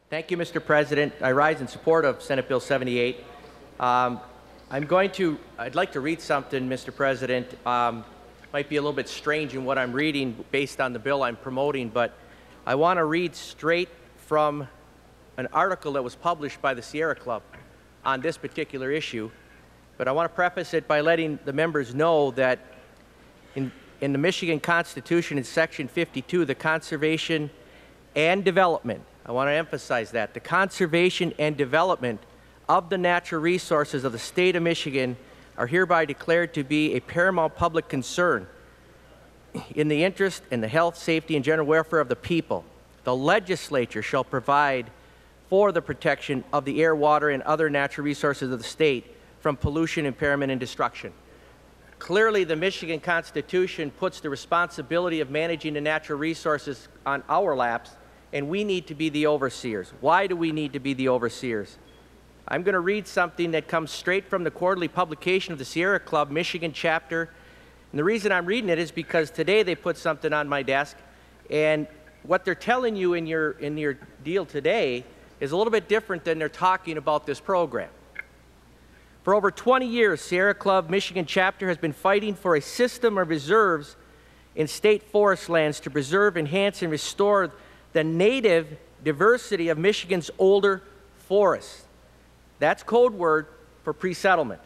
Thank you, Mr. President. I rise in support of Senate Bill 78. I'd like to read something, Mr. President. Might be a little bit strange in what I'm reading based on the bill I'm promoting, but I want to read straight from an article that was published by the Sierra Club on this particular issue. But I want to preface it by letting the members know that in the Michigan Constitution, in Section 52, the conservation and development, I want to emphasize that, the conservation and development of the natural resources of the state of Michigan are hereby declared to be a paramount public concern in the interest and the health, safety, and general welfare of the people. The legislature shall provide for the protection of the air, water, and other natural resources of the state from pollution, impairment, and destruction. Clearly, the Michigan Constitution puts the responsibility of managing the natural resources on our laps, and we need to be the overseers. Why do we need to be the overseers? I'm going to read something that comes straight from the quarterly publication of the Sierra Club Michigan chapter. And the reason I'm reading it is because today they put something on my desk, and what they're telling you in your deal today is a little bit different than they're talking about this program. For over 20 years, Sierra Club Michigan chapter has been fighting for a system of reserves in state forest lands to preserve, enhance, and restore the native diversity of Michigan's older forests. That's code word for pre-settlement.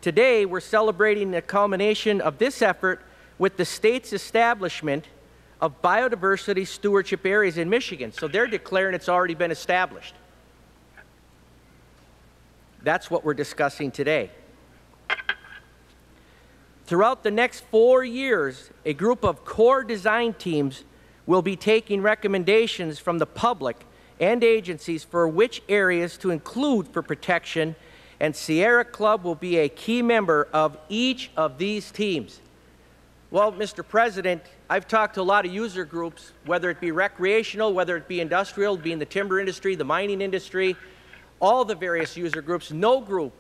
Today, we're celebrating the culmination of this effort with the state's establishment of biodiversity stewardship areas in Michigan. So they're declaring it's already been established. That's what we're discussing today. Throughout the next 4 years, a group of core design teams will be taking recommendations from the public and agencies for which areas to include for protection, and Sierra Club will be a key member of each of these teams. Well, Mr. President, I've talked to a lot of user groups, whether it be recreational, whether it be industrial, be in the timber industry, the mining industry, all the various user groups. No group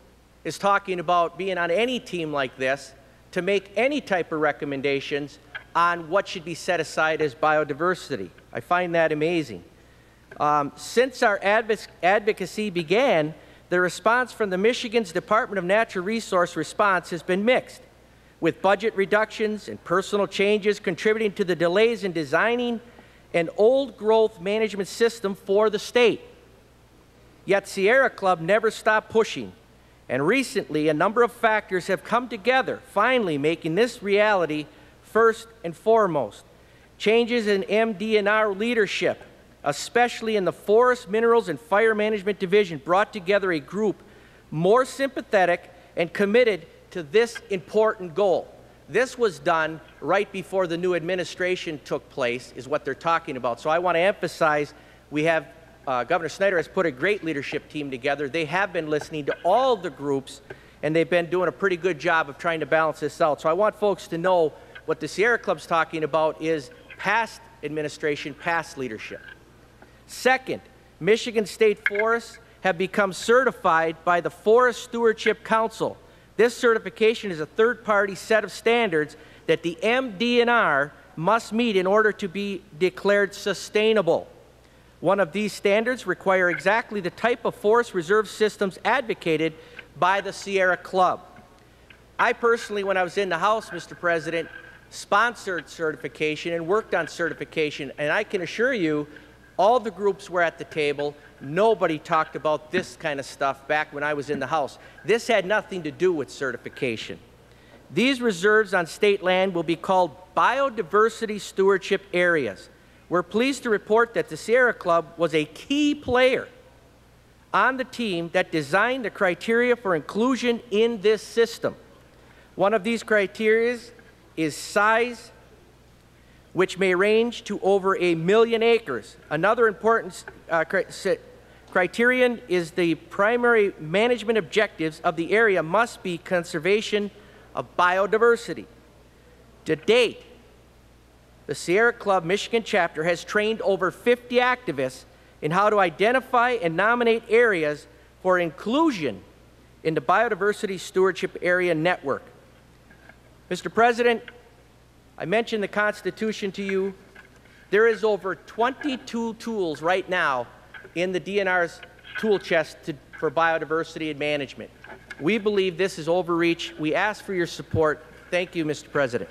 is talking about being on any team like this to make any type of recommendations on what should be set aside as biodiversity. I find that amazing. Since our advocacy began, the response from the Michigan's Department of Natural Resource Response has been mixed, with budget reductions and personal changes contributing to the delays in designing an old-growth management system for the state. Yet Sierra Club never stopped pushing, and recently a number of factors have come together, finally making this reality first and foremost. Changes in MD&R leadership, especially in the Forest, Minerals, and Fire Management Division, brought together a group more sympathetic and committed to this important goal. This was done right before the new administration took place, is what they're talking about. So I want to emphasize we have Governor Snyder has put a great leadership team together. They have been listening to all the groups, and they've been doing a pretty good job of trying to balance this out. So I want folks to know what the Sierra Club's talking about is past administration, past leadership. Second, Michigan State Forests have become certified by the Forest Stewardship Council. This certification is a third-party set of standards that the MD&R must meet in order to be declared sustainable. One of these standards require exactly the type of forest reserve systems advocated by the Sierra Club. I personally, when I was in the House, Mr. President, sponsored certification and worked on certification, and I can assure you all the groups were at the table. Nobody talked about this kind of stuff back when I was in the House. This had nothing to do with certification. These reserves on state land will be called biodiversity stewardship areas. We're pleased to report that the Sierra Club was a key player on the team that designed the criteria for inclusion in this system. One of these criteria is size, which may range to over 1 million acres. Another important criterion is the primary management objectives of the area must be conservation of biodiversity. To date, the Sierra Club Michigan chapter has trained over 50 activists in how to identify and nominate areas for inclusion in the Biodiversity Stewardship Area Network. Mr. President, I mentioned the Constitution to you. There is over 22 tools right now in the DNR's tool chest for biodiversity and management. We believe this is overreach. We ask for your support. Thank you, Mr. President.